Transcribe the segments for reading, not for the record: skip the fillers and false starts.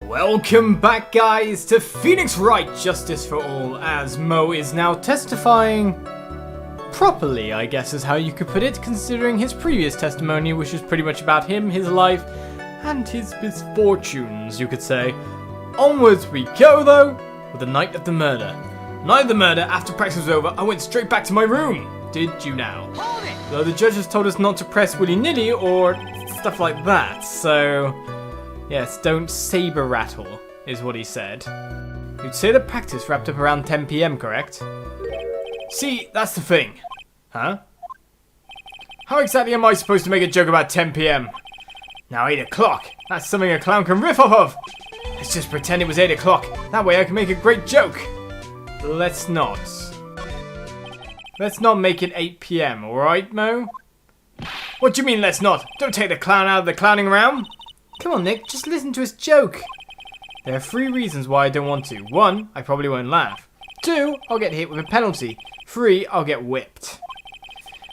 Welcome back, guys, to Phoenix Wright Justice for All, as Mo is now testifying properly, I guess is how you could put it, considering his previous testimony, which was pretty much about him, his life, and his misfortunes, you could say. Onwards we go, though, with the night of the murder. Night of the murder, after practice was over, I went straight back to my room. Did you now? Hold it! Though the judges told us not to press willy-nilly or stuff like that, so... yes, don't saber rattle, is what he said. You'd say the practice wrapped up around 10 PM, correct? See, that's the thing. Huh? How exactly am I supposed to make a joke about 10 PM? Now 8 o'clock. That's something a clown can riff off of. Let's just pretend it was 8 o'clock. That way I can make a great joke. Let's not. Let's not make it 8 PM, alright, Mo? What do you mean, let's not? Don't take the clown out of the clowning realm. Come on, Nick, just listen to his joke. There are 3 reasons why I don't want to. 1, I probably won't laugh. 2, I'll get hit with a penalty. 3, I'll get whipped.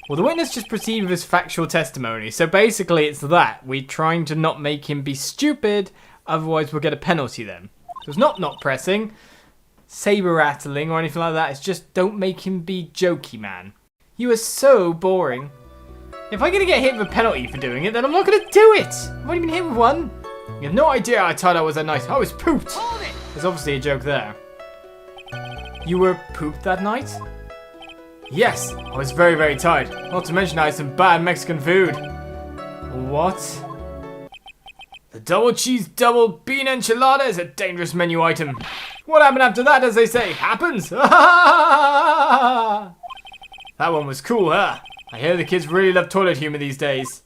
Well, the witness just proceeded with his factual testimony, so basically it's that. We're trying to not make him be stupid, otherwise we'll get a penalty then. So it's not pressing, saber rattling or anything like that, it's just don't make him be jokey, man. You are so boring. If I'm gonna get hit with a penalty for doing it, then I'm not gonna do it! I've only been hit with one. You have no idea how tired I was that night. I was pooped! There's obviously a joke there. You were pooped that night? Yes, I was very, very tired. Not to mention I had some bad Mexican food. What? The double cheese double bean enchilada is a dangerous menu item. What happened after that, as they say? Happens! That one was cool, huh? I hear the kids really love toilet humor these days.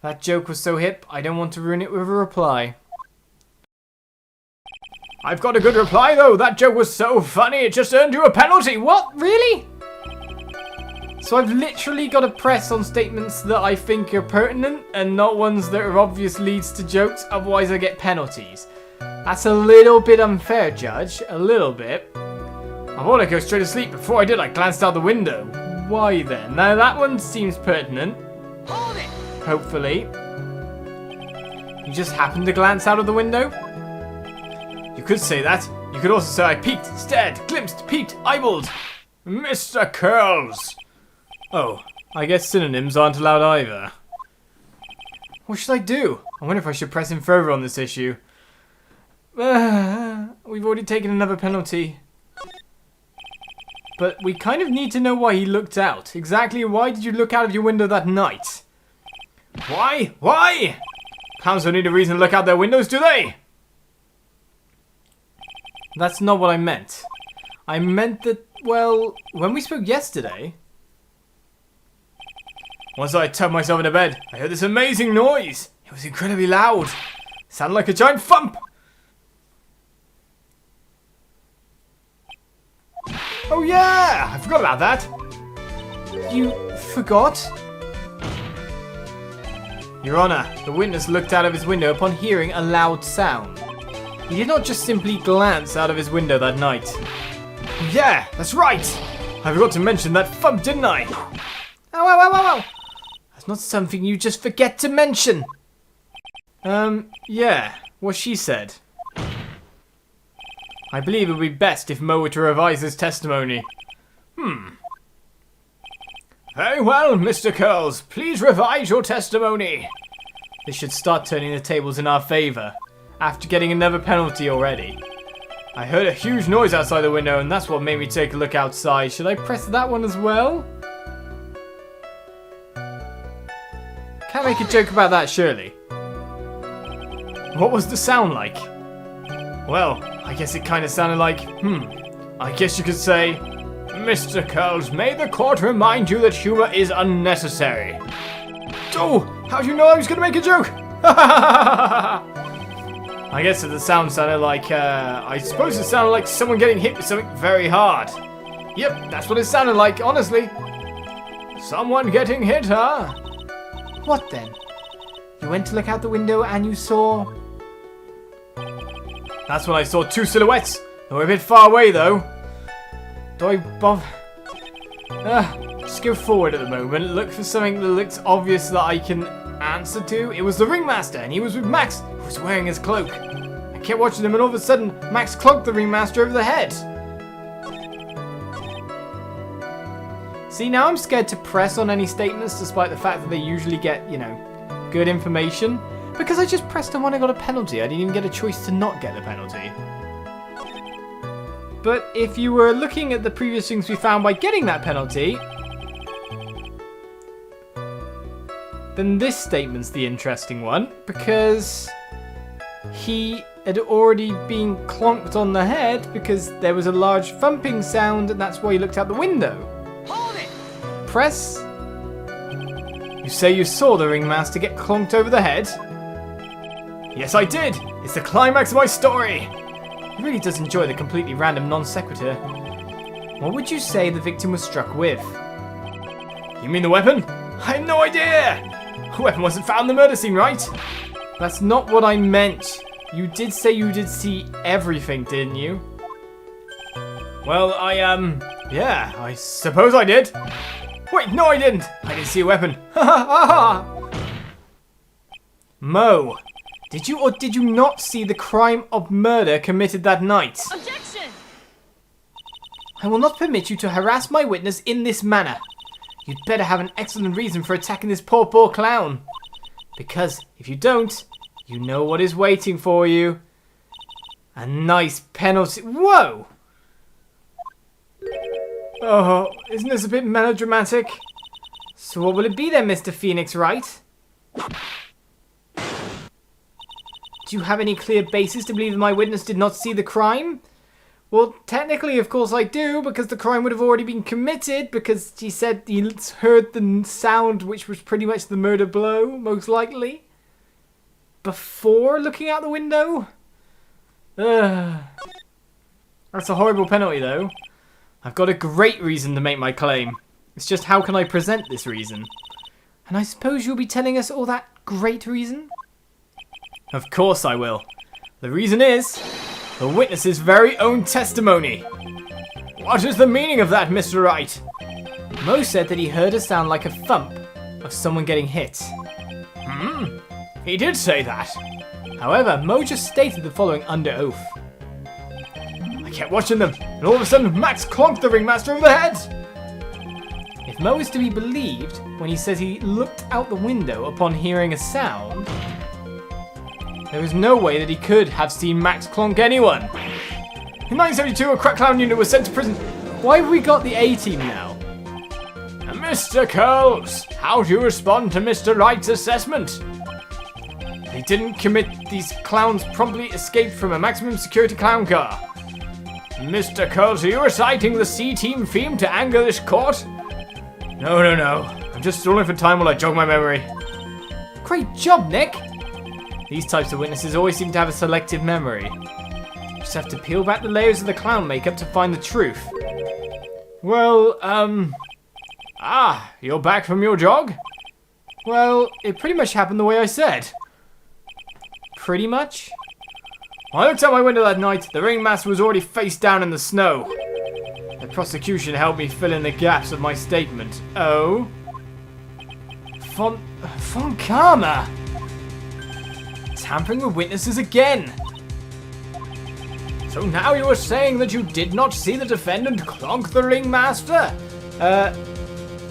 That joke was so hip, I don't want to ruin it with a reply. I've got a good reply though. That joke was so funny, it just earned you a penalty. What? Really? So I've literally got to press on statements that I think are pertinent and not ones that are obvious leads to jokes, otherwise I get penalties. That's a little bit unfair, Judge. A little bit. I want to go straight to sleep. Before I did, I glanced out the window. Why then? Now that one seems pertinent. Hold it! Hopefully. You just happened to glance out of the window? You could say that. You could also say I peeked, stared, glimpsed, peeped, eyeballed. Mr. Curls! Oh, I guess synonyms aren't allowed either. What should I do? I wonder if I should press him further on this issue. We've already taken another penalty. But we kind of need to know why he looked out. Exactly why did you look out of your window that night? Why? Why? Clowns don't need a reason to look out their windows, do they? That's not what I meant. I meant that, well, when we spoke yesterday... Once I tucked myself into bed, I heard this amazing noise. It was incredibly loud. It sounded like a giant thump. Oh yeah! I forgot about that. You forgot? Your Honor, the witness looked out of his window upon hearing a loud sound. He did not just simply glance out of his window that night. Yeah, that's right! I forgot to mention that thump, didn't I? Ow, ow, ow, ow, ow! That's not something you just forget to mention! Yeah, what she said. I believe it would be best if Mo were to revise his testimony. Very well, Mr. Curls. Please revise your testimony. This should start turning the tables in our favour, after getting another penalty already. I heard a huge noise outside the window, and that's what made me take a look outside. Should I press that one as well? Can't make a joke about that, surely. What was the sound like? Well, I guess it kind of sounded like, I guess you could say, Mr. Curls, may the court remind you that humor is unnecessary. Oh, how do you know I was going to make a joke? I guess the sound sounded like, I suppose it sounded like someone getting hit with something very hard. Yep, that's what it sounded like, honestly. Someone getting hit, huh? What then? You went to look out the window and you saw... That's when I saw 2 silhouettes. They were a bit far away, though. Do I bother? Just go forward at the moment. Look for something that looks obvious that I can answer to. It was the ringmaster, and he was with Max, who was wearing his cloak. I kept watching him and all of a sudden, Max clonked the ringmaster over the head. See, now I'm scared to press on any statements despite the fact that they usually get, you know, good information. Because I just pressed on when I got a penalty. I didn't even get a choice to not get the penalty. But if you were looking at the previous things we found by getting that penalty, then this statement's the interesting one, because he had already been clonked on the head because there was a large thumping sound and that's why he looked out the window. Hold it! Press. You say you saw the ringmaster get clonked over the head? Yes, I did! It's the climax of my story! He really does enjoy the completely random non sequitur. What would you say the victim was struck with? You mean the weapon? I have no idea! The weapon wasn't found in the murder scene, right? That's not what I meant. You did say you did see everything, didn't you? Well, yeah, I suppose I did. Wait, no I didn't! I didn't see a weapon. Ha ha ha! Mo, did you or did you not see the crime of murder committed that night? Objection! I will not permit you to harass my witness in this manner. You'd better have an excellent reason for attacking this poor clown. Because if you don't, you know what is waiting for you. A nice penalty. Whoa! Oh, isn't this a bit melodramatic? So what will it be then, Mr. Phoenix Wright? Do you have any clear basis to believe that my witness did not see the crime? Well, technically, of course I do, because the crime would have already been committed, because he said he heard the sound, which was pretty much the murder blow, most likely. Before looking out the window? That's a horrible penalty, though. I've got a great reason to make my claim. It's just how can I present this reason? And I suppose you'll be telling us all that great reason? Of course I will. The reason is the witness's very own testimony. What is the meaning of that, Mr. Wright? Mo said that he heard a sound like a thump of someone getting hit. He did say that. However, Mo just stated the following under oath. I kept watching them, and all of a sudden Max clonked the ringmaster over the head. If Mo is to be believed when he says he looked out the window upon hearing a sound, there is no way that he could have seen Max clonk anyone. In 1972, a crack clown unit was sent to prison. Why have we got the A-team now? Mr. Curls, how do you respond to Mr. Wright's assessment? They didn't commit. These clowns promptly escaped from a maximum security clown car. Mr. Curls, are you reciting the C-team theme to anger this court? No. I'm just stalling for time while I jog my memory. Great job, Nick. These types of witnesses always seem to have a selective memory. You just have to peel back the layers of the clown makeup to find the truth. Well, you're back from your jog? Well, it pretty much happened the way I said. Pretty much? When I looked out my window that night, the ringmaster was already face down in the snow. The prosecution helped me fill in the gaps of my statement. Oh? Von Karma! Tampering with witnesses again! So now you are saying that you did not see the defendant clonk the ringmaster?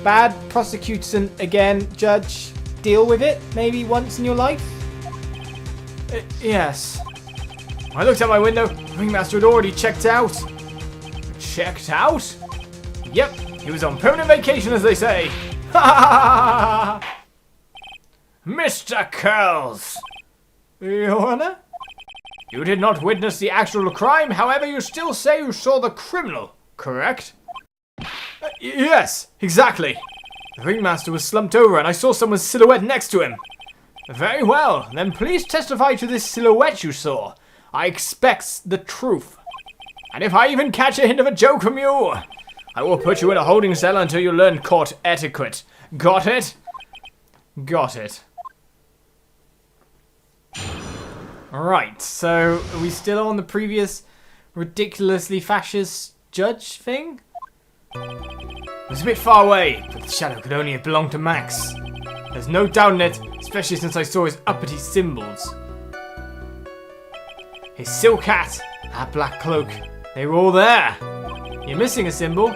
Bad prosecution again, Judge. Deal with it, maybe once in your life? Yes. When I looked out my window, the ringmaster had already checked out. Checked out? Yep, he was on permanent vacation, as they say. Ha ha ha! Mr. Curls! Your Honor? You did not witness the actual crime, however you still say you saw the criminal, correct? Yes, exactly. The ringmaster was slumped over and I saw someone's silhouette next to him. Very well, then please testify to this silhouette you saw. I expect the truth. And if I even catch a hint of a joke from you, I will put you in a holding cell until you learn court etiquette. Got it? Got it. Alright, so are we still on the previous ridiculously fascist judge thing? It was a bit far away, but the shadow could only have belonged to Max. There's no doubt in it, especially since I saw his uppity symbols. his silk hat, that black cloak. They were all there. You're missing a symbol.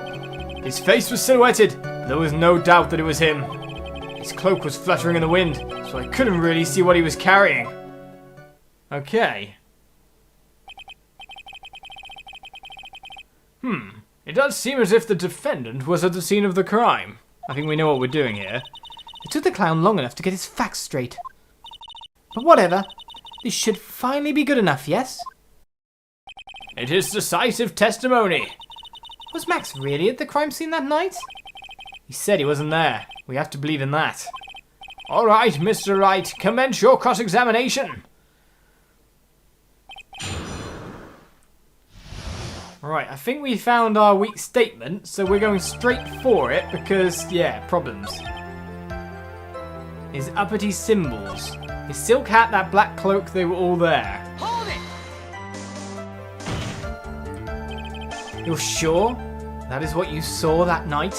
His face was silhouetted, but there was no doubt that it was him. His cloak was fluttering in the wind, so I couldn't really see what he was carrying. Okay. It does seem as if the defendant was at the scene of the crime. I think we know what we're doing here. It took the clown long enough to get his facts straight. But whatever. This should finally be good enough, yes? It is decisive testimony. Was Max really at the crime scene that night? He said he wasn't there. We have to believe in that. All right, Mr. Wright, commence your cross-examination. Right, I think we found our weak statement, so we're going straight for it because, yeah, problems. His uppity symbols. His silk hat, that black cloak, they were all there. Hold it! You're sure that is what you saw that night?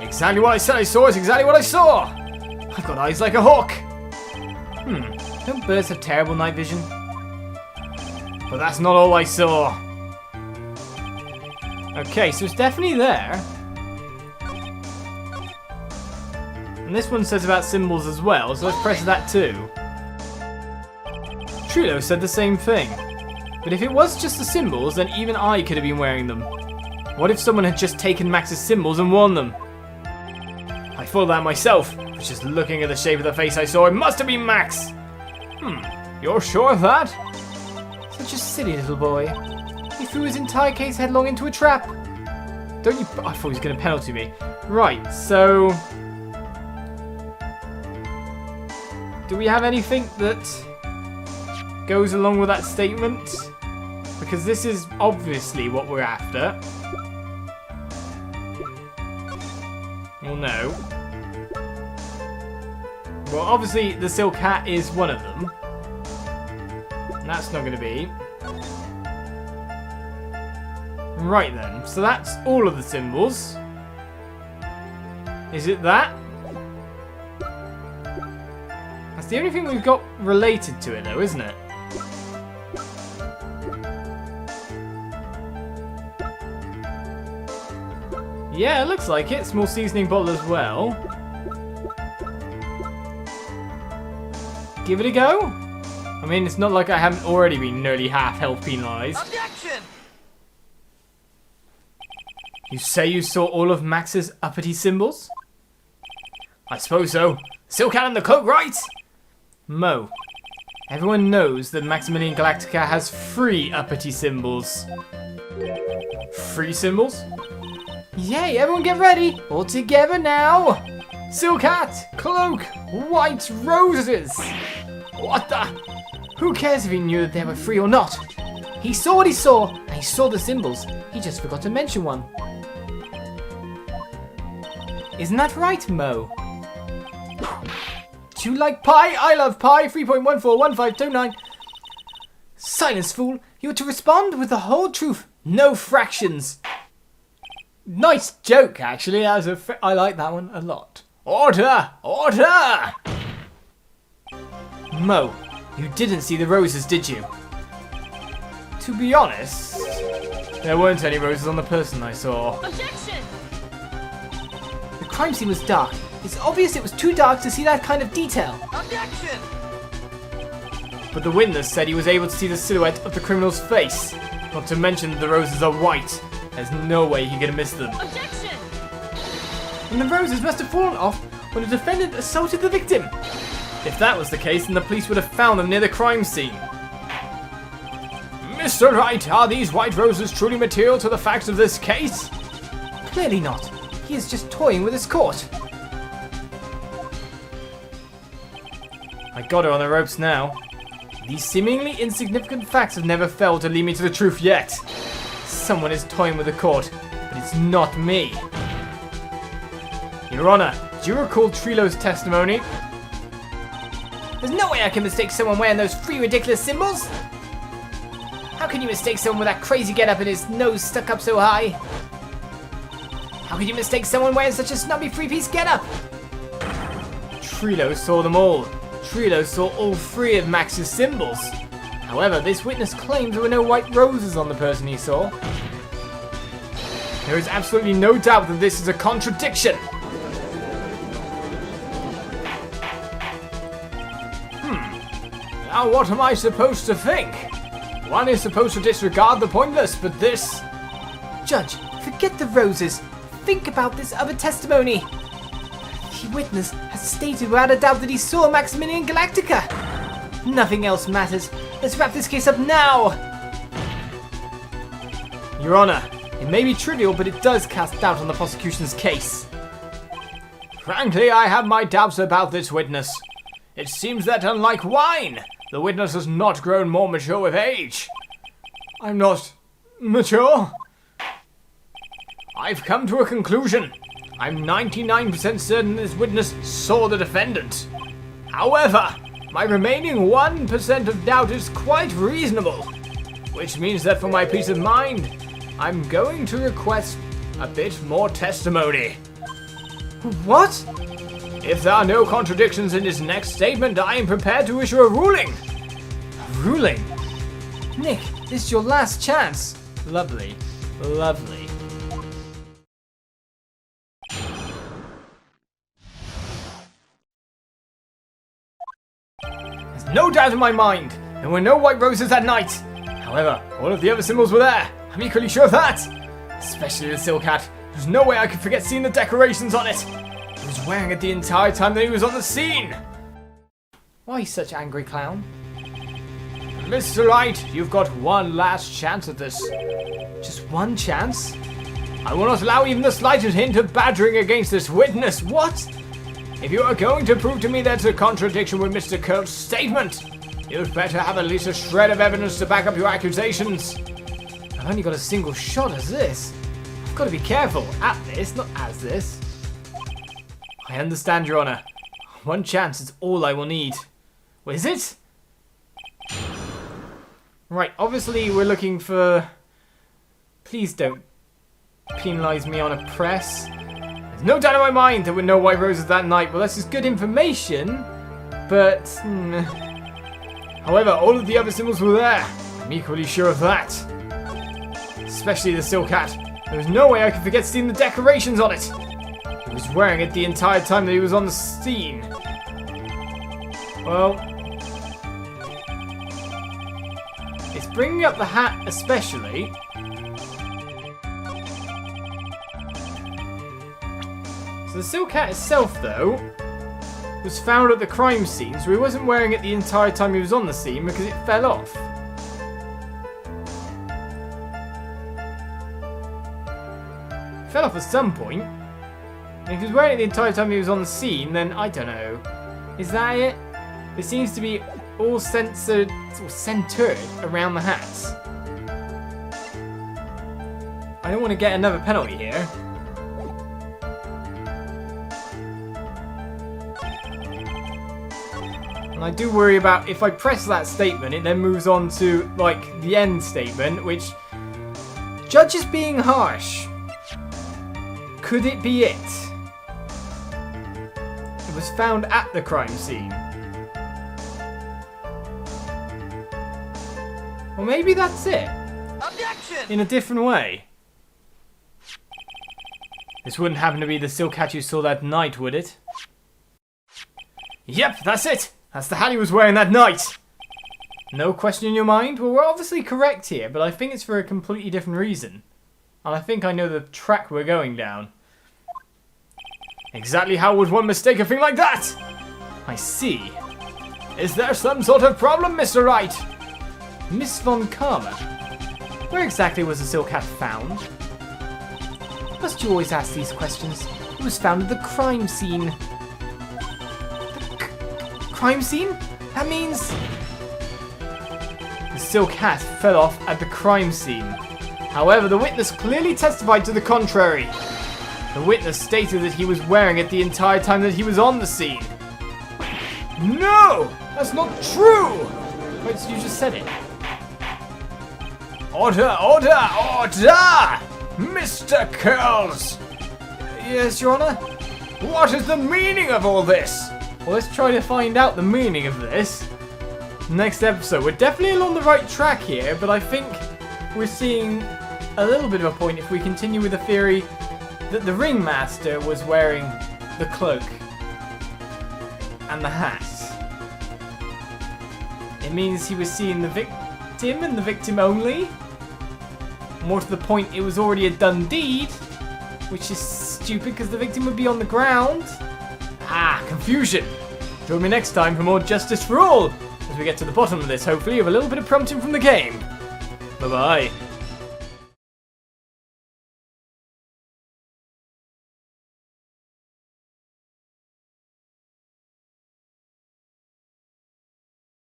Exactly what I said I saw is exactly what I saw! I've got eyes like a hawk! Don't birds have terrible night vision? But that's not all I saw. Okay, so it's definitely there. And this one says about symbols as well, so let's press that too. Trilo said the same thing. But if it was just the symbols, then even I could have been wearing them. What if someone had just taken Max's symbols and worn them? I thought that myself, but just looking at the shape of the face I saw, it must have been Max! You're sure of that? Such a silly little boy. He threw his entire case headlong into a trap. Don't you... I thought he was going to penalty me. Right, so... do we have anything that goes along with that statement? Because this is obviously what we're after. Well, no. Well, obviously the silk hat is one of them. And that's not going to be. Right then, so that's all of the symbols. Is it that? That's the only thing we've got related to it though, isn't it? Yeah, it looks like it. Small seasoning bottle as well. Give it a go? I mean, it's not like I haven't already been nearly half health penalised. Objection! You say you saw all of Max's uppity symbols? I suppose so. Silk hat and the cloak, right? Mo, everyone knows that Maximilian Galactica has 3 uppity symbols. 3 symbols? Yay, everyone get ready! All together now! Silk hat, cloak, white roses! What the? Who cares if he knew that there were 3 or not? He saw what he saw, and he saw the symbols. He just forgot to mention one. Isn't that right, Mo? Do you like pie? I love pie. 3.141529. Silence, fool. You're to respond with the whole truth. No fractions. Nice joke, actually. I like that one a lot. Order! Order! Mo, you didn't see the roses, did you? To be honest, there weren't any roses on the person I saw. Objection! The crime scene was dark. It's obvious it was too dark to see that kind of detail. Objection! But the witness said he was able to see the silhouette of the criminal's face. Not to mention that the roses are white. There's no way he could have missed them. Objection! And the roses must have fallen off when the defendant assaulted the victim. If that was the case, then the police would have found them near the crime scene. Mr. Wright, are these white roses truly material to the facts of this case? Clearly not. He is just toying with his court. I got her on the ropes now. These seemingly insignificant facts have never failed to lead me to the truth yet. Someone is toying with the court, but it's not me. Your Honor, do you recall Trilo's testimony? There's no way I can mistake someone wearing those 3 ridiculous symbols! How can you mistake someone with that crazy getup and his nose stuck up so high? How can you mistake someone wearing such a snobby 3-piece getup? Trilo saw them all. Trilo saw all 3 of Max's symbols. However, this witness claims there were no white roses on the person he saw. There is absolutely no doubt that this is a contradiction. Now what am I supposed to think? One is supposed to disregard the pointless, but this... Judge, forget the roses. Think about this other testimony. The witness has stated without a doubt that he saw Maximilian Galactica. Nothing else matters. Let's wrap this case up now. Your Honor, it may be trivial, but it does cast doubt on the prosecution's case. Frankly, I have my doubts about this witness. It seems that unlike wine, the witness has not grown more mature with age. I'm not mature. I've come to a conclusion. I'm 99% certain this witness saw the defendant. However, my remaining 1% of doubt is quite reasonable, which means that for my peace of mind, I'm going to request a bit more testimony. What? If there are no contradictions in his next statement, I am prepared to issue a ruling. A ruling? Nick, this is your last chance. Lovely. Lovely. There's no doubt in my mind. There were no white roses that night. However, all of the other symbols were there. I'm equally sure of that. Especially the silk hat. There's no way I could forget seeing the decorations on it. He was wearing it the entire time that he was on the scene. Why such angry clown? Mr. Wright, you've got one last chance at this. Just one chance? I will not allow even the slightest hint of badgering against this witness. What? If you are going to prove to me there's a contradiction with Mr. Curl's statement, you'd better have at least a shred of evidence to back up your accusations. I've only got a single shot as this. I've got to be careful at this, not as this. I understand, Your Honor. One chance is all I will need. What is it? Right, obviously we're looking for... Please don't penalise me on a press. There's no doubt in my mind there were no white roses that night. Well, this is good information, but... However, all of the other symbols were there. I'm equally sure of that. Especially the silk hat. There was no way I could forget seeing the decorations on it. He was wearing it the entire time that he was on the scene. Well... It's bringing up the hat especially. So the silk hat itself, though, was found at the crime scene, so he wasn't wearing it the entire time he was on the scene because it fell off. It fell off at some point. And if he was wearing it the entire time he was on the scene, then I don't know. Is that it? It seems to be all centered around the hats. I don't want to get another penalty here. And I do worry about if I press that statement, it then moves on to, like, the end statement, which... Judge is being harsh. Could it be it? It was found at the crime scene. Well, maybe that's it. Objection! In a different way. This wouldn't happen to be the silk hat you saw that night, would it? Yep, that's it! That's the hat he was wearing that night! No question in your mind? Well, we're obviously correct here, but I think it's for a completely different reason. And I think I know the track we're going down. Exactly how would one mistake a thing like that? I see. Is there some sort of problem, Mr. Wright? Miss Von Karma? Where exactly was the silk hat found? Must you always ask these questions? It was found at the crime scene. Crime scene? That means... The silk hat fell off at the crime scene. However, the witness clearly testified to the contrary. The witness stated that he was wearing it the entire time that he was on the scene. No! That's not true! Wait, you just said it. Order, order, order! Mr. Curls! Yes, Your Honor? What is the meaning of all this? Well, let's try to find out the meaning of this. next episode. We're definitely along the right track here, but I think we're seeing a little bit of a point if we continue with the theory that the ringmaster was wearing the cloak and the hat. It means he was seeing the victim and the victim only. More to the point, it was already a done deed, which is stupid because the victim would be on the ground. Ah, confusion. Join me next time for more Justice for All, as we get to the bottom of this, hopefully, with a little bit of prompting from the game. Bye-bye.